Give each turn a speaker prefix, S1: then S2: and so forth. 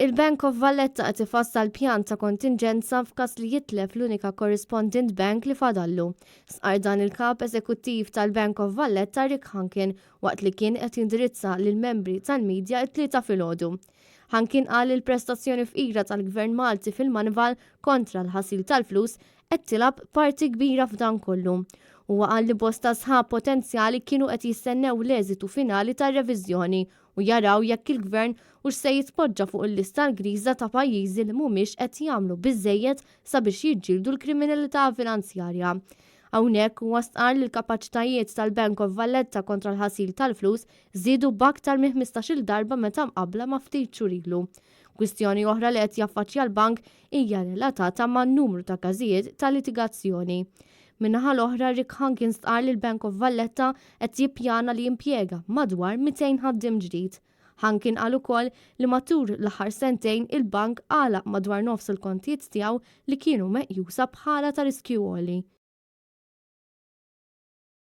S1: Il-Bank of Valletta qed ifassal pjan ta' kontingenza f'każ li jitlef l-unika correspondent bank li fadallu. Sqar dan il-kap eżekuttiv tal-Bank of Valletta Rick Hankin waqt li kien qed jindirizza lil membri tal-midja t-tlieta filgħodu. Hankin qal il-prestazzjoni f'ira tal-Gvern Malti fil-moneyval kontra l-ħasil tal-flus qed tilab parti kbira f'dan kollu. Huwa qal li bosta sħab potenzjali kienu qed jistennew l-eżitu finali tar-reviżjoni u jaraw jekk il-Gvern hux se jitpoġġa fuq il-lista l-griża ta' pajjiżi li mhumiex qed jagħmlu biżżejjed sabiex jiġġieldu l-kriminalità finanzjarja. Hawnhekk huwa stqarr li l-kapaċitajiet tal-Bank of Valletta kontra l-ħasil tal-flus żiedu b'aktar minn 15-il darba meta mqabbla ma' ftit xhur ilu. Kwistjoni oħra li qed jaffaċċja l-bank hija relatata man-numru ta' każijiet ta' litigazzjoni. Min-naħa l-oħra Rick Hankin stqarr li l-Bank of Valletta qed jippjana li jimpjega madwar 200 ħaddiem ġdid. Hankin qal ukoll li matul l-aħħar sentejn il-bank għalaq madwar nofs il-kontijiet tiegħu li kienu meqjusa bħala ta' riskju għoli.